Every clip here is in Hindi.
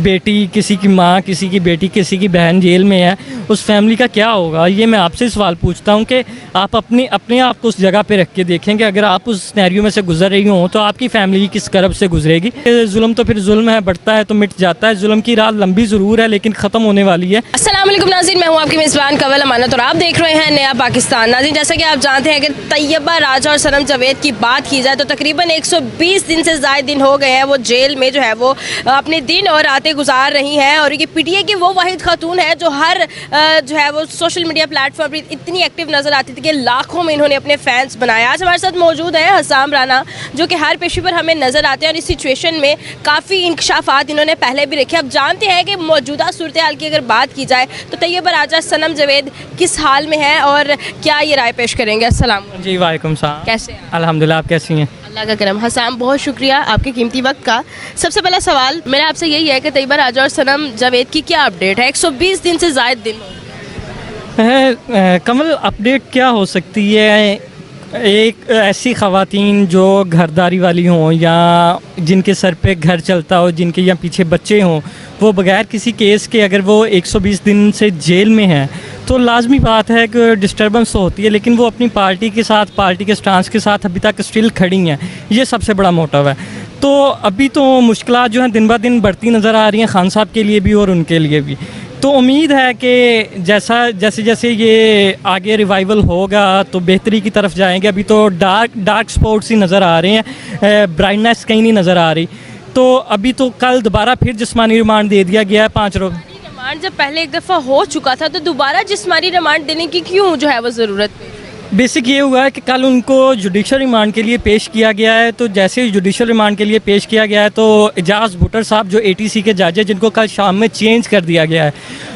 बेटी, किसी की माँ, किसी की बेटी, किसी की बहन जेल में है, उस फैमिली का क्या होगा। ये मैं आपसे सवाल पूछता हूँ कि आप अपने आप को उस जगह पे रख के देखें कि अगर आप उस सिनेरियो में से गुजर रही हों तो आपकी फैमिली किस करब से गुजरेगी। जुल्म तो फिर जुल्म है, बढ़ता है तो मिट जाता है। जुल्म की रात लंबी ज़रूर है लेकिन ख़त्म होने वाली है। अस्सलाम वालेकुम नाज़रीन, मैं हूँ आपकी मेज़बान कवल अमानत और आप देख रहे हैं नया पाकिस्तान। नाज़रीन, जैसा कि आप जानते हैं, अगर तैयबा राजा और सनम जावेद की बात की जाए तो तकरीबन 120 दिन से ज़ायद दिन हो गए हैं वो जेल में जो है वो अपने दिन और रातें गुजार रही हैं। और ये पीटीआई की वो वाहिद खातून है जो हर जो है वो सोशल मीडिया प्लेटफॉर्म पर इतनी एक्टिव नज़र आती थी कि लाखों में इन्होंने अपने फैंस बनाए। आज हमारे साथ मौजूद है हसाम राना, जो कि हर पेशी पर हमें नज़र आते हैं और इस सिचुएशन में काफ़ी इंकशाफात इन्होंने पहले भी रखे। अब जानते हैं कि मौजूदा सूरत हाल की अगर बात की जाए तो तैयबा राजा, सनम जावेद किस हाल में है और क्या ये राय पेश करेंगे। अस्सलाम जी वालेकुम सलाम। कैसे हैं? अल्हम्दुलिल्लाह, आप कैसी हैं? अल्लाह का करम। हसाम, बहुत शुक्रिया आपके कीमती वक्त का। सबसे पहला सवाल मेरा आपसे यही है कि तैयबा राजा और सनम जावेद की क्या अपडेट है? 120 दिन से ज़ायद दिन हो गए। कमल, अपडेट क्या हो सकती है। एक ऐसी ख़वातीन जो घरदारी वाली हों या जिनके सर पे घर चलता हो, जिनके या पीछे बच्चे हों, वो बगैर किसी केस के अगर वो 120 दिन से जेल में हैं तो लाजमी बात है कि डिस्टर्बेंस तो होती है, लेकिन वो अपनी पार्टी के साथ, पार्टी के स्टांस के साथ अभी तक स्टिल खड़ी हैं। ये सबसे बड़ा मोटिव है। तो अभी तो मुश्किलात जो हैं दिन ब दिन बढ़ती नज़र आ रही हैं, खान साहब के लिए भी और उनके लिए भी। तो उम्मीद है कि जैसे जैसे ये आगे रिवाइवल होगा तो बेहतरी की तरफ जाएंगे। अभी तो डार्क स्पॉट्स ही नज़र आ रहे हैं, ब्राइटनेस कहीं नहीं नज़र आ रही। तो अभी तो कल दोबारा फिर जिस्मानी रिमांड दे दिया गया है 5 रोज़। रिमांड जब पहले एक दफ़ा हो चुका था तो दोबारा जिस्मानी रिमांड देने की क्यों जो है वो ज़रूरत है? बेसिक ये हुआ है कि कल उनको जुडिशल रिमांड के लिए पेश किया गया है। तो जैसे ही जुडिशल रिमांड के लिए पेश किया गया है तो एजाज़ भुट्टर साहब जो एटीसी के जज हैं, जिनको कल शाम में चेंज कर दिया गया है,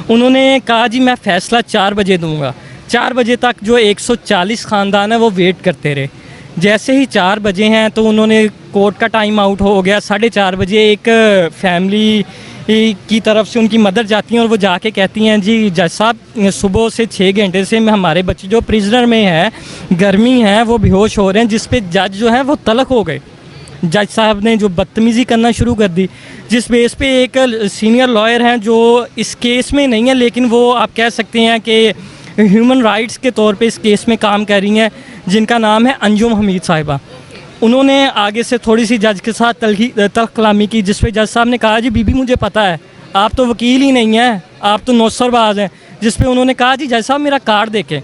उन्होंने कहा जी मैं फ़ैसला 4 बजे दूंगा। 4 बजे तक जो 140 ख़ानदान है वो वेट करते रहे। जैसे ही 4 बजे हैं तो उन्होंने कोर्ट का टाइम आउट हो गया। 4:30 बजे एक फैमिली की तरफ से उनकी मदर जाती हैं और वो जाके कहती हैं जी जज साहब सुबह से 6 घंटे से हमारे बच्चे जो प्रिजनर में है, गर्मी है, वो बेहोश हो रहे हैं, जिस पे जज जो है वो तलक हो गए। जज साहब ने जो बदतमीज़ी करना शुरू कर दी, जिस बेस पे एक सीनियर लॉयर हैं जो इस केस में नहीं है लेकिन वो आप कह सकते हैं कि ह्यूमन राइट्स के तौर पे इस केस में काम कर रही हैं, जिनका नाम है अंजुम हमीद साहिबा। उन्होंने आगे से थोड़ी सी जज के साथ तल्ख कलामी की, जिस पे जज साहब ने कहा जी बीबी मुझे पता है आप तो वकील ही नहीं हैं, आप तो नौसरबाज हैं। जिस पे उन्होंने कहा जी जज साहब मेरा कार्ड देखें।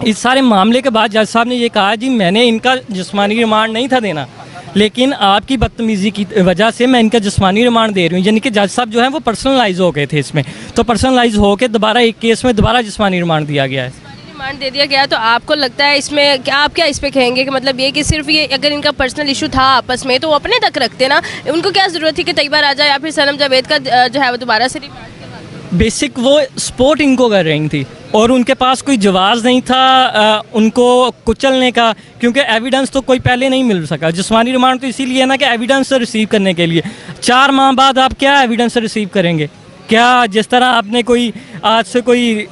इस सारे मामले के बाद जज साहब ने ये कहा जी मैंने इनका जिस्मानी रिमांड नहीं था देना, लेकिन आपकी बदतमीज़ी की वजह से मैं इनका जिस्मानी रिमांड दे रही हूँ। यानी कि जज साहब जो हैं वो पर्सनलाइज हो गए थे इसमें, तो पर्सनलाइज हो के दोबारा एक केस में दोबारा जिस्मानी रिमांड दिया गया है। रिमांड दे दिया गया तो आपको लगता है इसमें क्या, आप क्या इस पे कहेंगे कि मतलब ये कि सिर्फ ये अगर इनका पर्सनल इशू था आपस में तो वो अपने तक रखते ना, उनको क्या ज़रूरत थी कि तैयबा राजा या फिर सनम जावेद का जो है वो दोबारा से रिमांड करवा? बेसिक वो सपोर्ट इनको कर रही थी और उनके पास कोई जवाब नहीं था उनको कुचलने का, क्योंकि एविडेंस तो कोई पहले नहीं मिल सका। जिस्मानी रिमांड तो इसीलिए ना कि एविडेंस रिसीव करने के लिए। 4 माह बाद आप क्या एविडेंस रिसीव करेंगे? क्या जिस तरह आपने कोई आज से कोई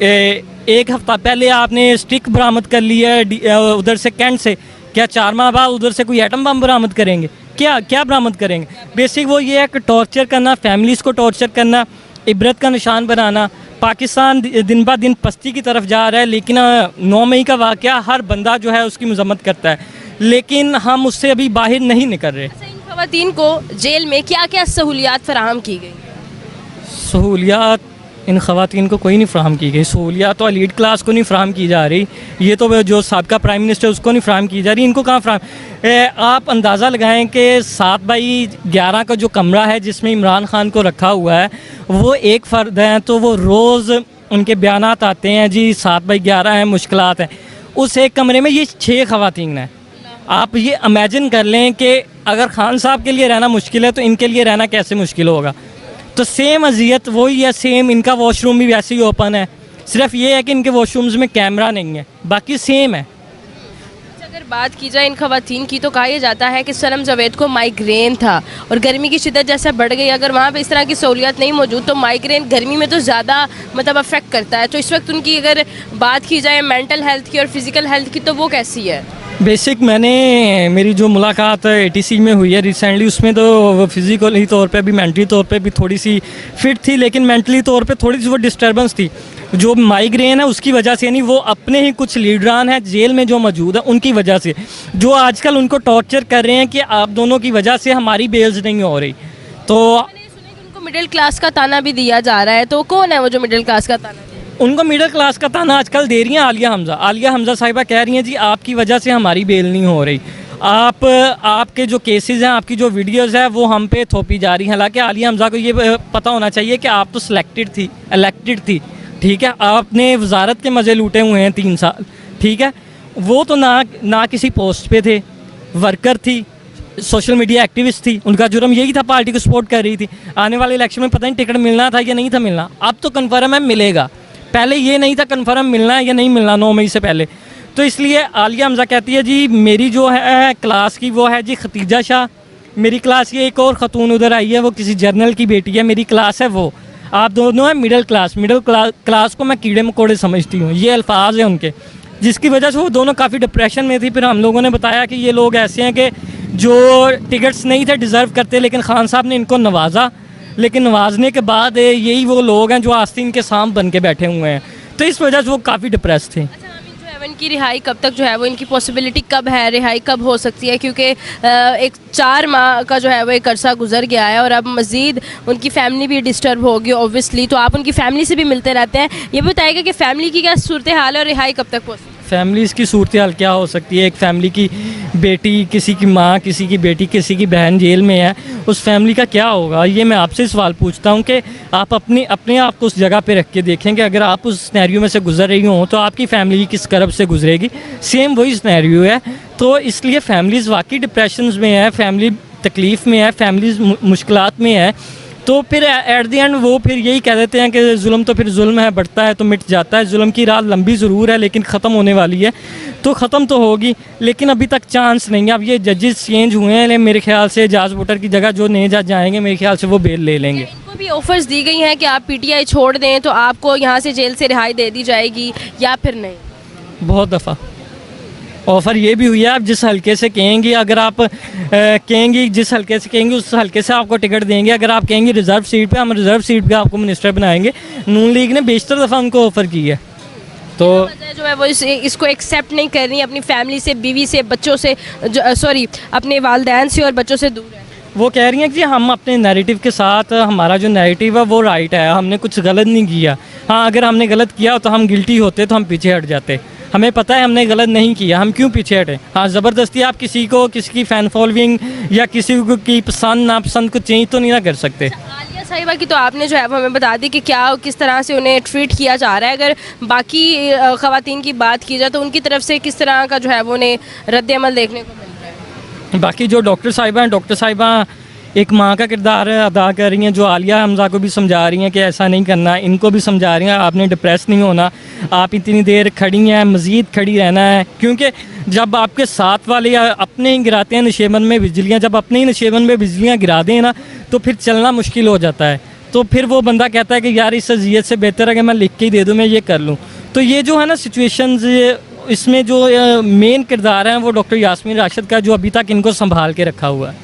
1 हफ़्ता पहले आपने स्टिक बरामद कर ली है उधर से कैंट से, क्या 4 माह बाद उधर से कोई एटम बम बरामद करेंगे? क्या बरामद करेंगे? बेसिक वो ये है कि टॉर्चर करना, फैमिलीज़ को टॉर्चर करना, इबरत का निशान बनाना। पाकिस्तान दिन ब दिन पस्ती की तरफ जा रहा है, लेकिन 9 मई का वाक़या हर बंदा जो है उसकी मजम्मत करता है, लेकिन हम उससे अभी बाहर नहीं निकल रहे। इन ख़वातीन को जेल में क्या क्या सहूलियात फराहम की गई? सहूलियात इन ख़वातीन को कोई नहीं फ़राहम की गई। सहूलियात तो एलीट क्लास को नहीं फ़राहम की जा रही, ये तो जो साबका प्राइम मिनिस्टर उसको नहीं फ़राहम की जा रही, इनको कहाँ फ़राहम। आप अंदाज़ा लगाएं कि 7/11 का जो कमरा है जिसमें इमरान खान को रखा हुआ है वो एक फ़र्द हैं, तो वो रोज़ उनके बयानात आते हैं जी 7/11 है, मुश्किलात हैं। उस एक कमरे में ये 6 ख़वातीन हैं। आप ये इमेजिन कर लें कि अगर खान साहब के लिए रहना मुश्किल है तो इनके लिए रहना कैसे मुश्किल होगा। तो सेम अजियत वही है, सेम इनका वॉशरूम भी वैसे ही ओपन है, सिर्फ ये है कि इनके वॉशरूम्स में कैमरा नहीं है, बाकी सेम है। अगर बात की जाए इन ख़वातीन की तो कहा यह जाता है कि सनम जावेद को माइग्रेन था और गर्मी की शिद्दत जैसे बढ़ गई, अगर वहाँ पे इस तरह की सहूलियत नहीं मौजूद तो माइग्रेन गर्मी में तो ज़्यादा मतलब अफेक्ट करता है। तो इस वक्त उनकी अगर बात की जाए मेंटल हेल्थ की और फिज़िकल हेल्थ की तो वो कैसी है? बेसिक मैंने मेरी जो मुलाकात एटीसी में हुई है रिसेंटली, उसमें तो फिज़िकली तौर पे भी मेंटली तौर पे भी थोड़ी सी फिट थी, लेकिन मेंटली तौर पे थोड़ी सी वो डिस्टर्बेंस थी। जो माइग्रेन है उसकी वजह से नहीं, वो अपने ही कुछ लीडरान हैं जेल में जो मौजूद है उनकी वजह से, जो आजकल उनको टॉर्चर कर रहे हैं कि आप दोनों की वजह से हमारी बेल्स नहीं हो रही। तो मैंने सुना कि उनको मिडिल क्लास का ताना भी दिया जा रहा है, तो कौन है वो जो मिडिल क्लास का ताना दे रहा है? उनको मिडिल क्लास का ताना आजकल दे रही हैं आलिया हमज़ा साहिबा कह रही हैं जी आपकी वजह से हमारी बेल नहीं हो रही, आपके जो केसेस हैं, आपकी जो वीडियोस है वो हम पे थोपी जा रही हैं। हालांकि आलिया हमज़ा को ये पता होना चाहिए कि आप तो इलेक्टेड थी, ठीक है, आपने वजारत के मज़े लूटे हुए हैं 3 साल, ठीक है। वो तो ना किसी पोस्ट पे थे, वर्कर थी, सोशल मीडिया एक्टिविस्ट थी, उनका जुर्म यही था पार्टी को सपोर्ट कर रही थी। आने वाले इलेक्शन में पता नहीं टिकट मिलना था या नहीं था मिलना, अब तो कन्फर्म है मिलेगा, पहले ये नहीं था कन्फर्म मिलना है या नहीं मिलना 9 मई से पहले। तो इसलिए आलिया हमज़ा कहती है जी मेरी जो है क्लास की वो है जी खतीजा शाह, मेरी क्लास की एक और ख़तून उधर आई है, वो किसी जर्नल की बेटी है, मेरी क्लास है वो, आप दोनों हैं मिडिल क्लास को मैं कीड़े मकोड़े समझती हूँ, ये अल्फाज हैं उनके, जिसकी वजह से वो दोनों काफ़ी डिप्रेशन में थी। फिर हम लोगों ने बताया कि ये लोग ऐसे हैं कि जो टिकट्स नहीं थे डिज़र्व करते, लेकिन खान साहब ने इनको नवाजा, लेकिन नवाजने के बाद यही वो लोग हैं जो आस्तीन के सांप बन के बैठे हुए हैं, तो इस वजह से वो काफ़ी डिप्रेस थे। अच्छा, आमिर जो है वो इनकी रिहाई कब तक जो है वो इनकी पॉसिबिलिटी कब है, रिहाई कब हो सकती है? क्योंकि एक 4 माह का जो है वो एक अरसा गुजर गया है और अब मज़ीद उनकी फैमिली भी डिस्टर्ब होगी ऑब्वियसली, तो आप उनकी फैमिली से भी मिलते रहते हैं, ये बताइएगा कि फैमिली की क्या सूरत हाल है और रिहाई कब तक पहुँची? फैमिलीज़ की सूरत हाल क्या हो सकती है? एक फैमिली की बेटी, किसी की माँ, किसी की बेटी, किसी की बहन जेल में है, उस फैमिली का क्या होगा? ये मैं आपसे सवाल पूछता हूँ कि आप अपने आप को उस जगह पे रख के देखें कि अगर आप उस सिनेरियो में से गुजर रही हो तो आपकी फैमिली किस करब से गुजरेगी। सेम वही सिनेरियो है, तो इसलिए फैमिलीज़ वाकई डिप्रेशन में है, फैमिली तकलीफ़ में है, फैमिलीज़ मुश्किलात में है, तो फिर एट द एंड वो फिर यही कह देते हैं कि जुल्म तो फिर जुल्म है, बढ़ता है तो मिट जाता है। जुल्म की रात लंबी ज़रूर है लेकिन ख़त्म होने वाली है, तो ख़त्म तो होगी, लेकिन अभी तक चांस नहीं है। अब ये जजेस चेंज हुए हैं, मेरे ख्याल से जज वोटर की जगह जो नए जज आएंगे मेरे ख्याल से वो बेल ले लेंगे। इनको भी ऑफर्स दी गई हैं कि आप पीटीआई छोड़ दें तो आपको यहाँ से जेल से रिहाई दे दी जाएगी या फिर नहीं? बहुत दफ़ा ऑफ़र ये भी हुई है, आप जिस हल्के से कहेंगी, अगर आप कहेंगी जिस हल्के से कहेंगी उस हल्के से आपको टिकट देंगे। अगर आप कहेंगी रिज़र्व सीट पे, हम रिज़र्व सीट पे आपको मिनिस्टर बनाएंगे। नून लीग ने बेशतर दफ़ा उनको ऑफ़र की है, तो जो है वो इसको एक्सेप्ट नहीं कर रही, अपनी फैमिली से, बीवी से, बच्चों से, सॉरी अपने वालदैन से और बच्चों से दूर है। वो कह रही हैं कि हम अपने नैरेटिव के साथ, हमारा जो नैरेटिव है वो राइट है, हमने कुछ गलत नहीं किया। हाँ, अगर हमने गलत किया तो हम गिल्टी होते तो हम पीछे हट जाते, हमें पता है हमने गलत नहीं किया, हम क्यों पीछे हटे। हाँ, ज़बरदस्ती आप किसी की फ़ैन फॉलोइंग या किसी की पसंद नापसंद को चेंज तो नहीं ना कर सकते। आलिया साहिबा की तो आपने जो है वो हमें बता दी कि क्या किस तरह से उन्हें ट्रीट किया जा रहा है, अगर बाकी ख़वातीन की बात की जाए तो उनकी तरफ से किस तरह का जो है वो उन्हें रद्द-ए-अमल देखने को मिल रहा है? बाकी जो डॉक्टर साहिबा एक माँ का किरदार अदा कर रही हैं, जो आलिया हमज़ा को भी समझा रही हैं कि ऐसा नहीं करना, इनको भी समझा रही हैं आपने डिप्रेस नहीं होना, आप इतनी देर खड़ी हैं, मज़ीद खड़ी रहना है, क्योंकि जब आपके साथ वाले या अपने ही गिराते हैं नशेबन में बिजलियाँ, जब अपने ही नशेबन में बिजलियाँ गिरा दें ना तो फिर चलना मुश्किल हो जाता है। तो फिर वो बंदा कहता है कि यार इस अज़ियत से बेहतर है कि मैं लिख के ही दे दूँ, मैं ये कर लूँ। तो ये जो है ना सिचुएशंस, इसमें जो मेन किरदार हैं वो डॉक्टर यास्मीन राशिद का, जो अभी तक इनको संभाल के रखा हुआ है।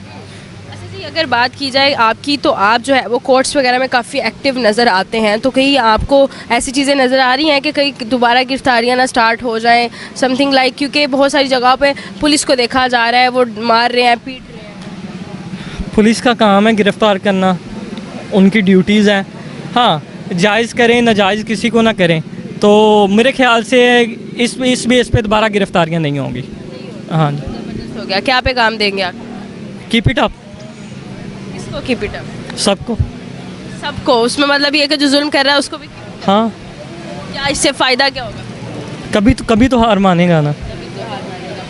अगर बात की जाए आपकी, तो आप जो है वो कोर्ट्स वगैरह में काफ़ी एक्टिव नज़र आते हैं, तो कहीं आपको ऐसी चीज़ें नज़र आ रही हैं कि कहीं दोबारा गिरफ्तारियां ना स्टार्ट हो जाएं, समथिंग लाइक, क्योंकि बहुत सारी जगहों पे पुलिस को देखा जा रहा है वो मार रहे हैं, पीट रहे हैं। पुलिस का काम है गिरफ़्तार करना, उनकी ड्यूटीज़ हैं। हाँ, जायज़ करें नाजायज़ किसी को ना करें, तो मेरे ख्याल से इस बेस पे दोबारा गिरफ्तारियाँ नहीं होंगी। हाँ जी, ज़बरदस्त हो गया। क्या पैगाम देंगे आप? Keep it up, keep it up, सबको उसमें मतलब ये कि जो जुल्म कर रहा है उसको भी। हाँ, क्या इससे फ़ायदा क्या होगा? कभी तो हार मानेगा ना।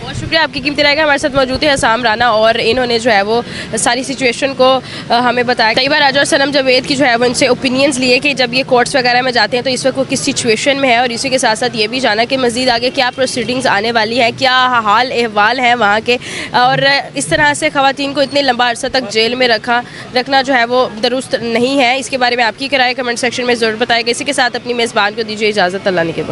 बहुत शुक्रिया, आपकी कीमती रहेगा। हमारे साथ मौजूद है हसाम राना और इन्होंने जो है वो सारी सिचुएशन को हमें बताया। कई बार राजा और सनम जावेद की जो है वो इनसे ओपिनियंस लिए कि जब ये कोर्ट्स वगैरह में जाते हैं तो इस वक्त वो किस सिचुएशन में है, और इसी के साथ साथ ये भी जाना कि मज़ीद आगे क्या प्रोसीडिंग्स आने वाली हैं, क्या हाल अहवाल हैं वहाँ के, और इस तरह से ख़वातीन को इतने लंबा अरसा तक जेल में रखना जो है वो दुरुस्त नहीं है। इसके बारे में आपकी क्या राय कमेंट सेक्शन में ज़रूर बताएगा। इसी के साथ अपनी मेज़बान को दीजिए इजाज़त, अल्लाह ने के बाद।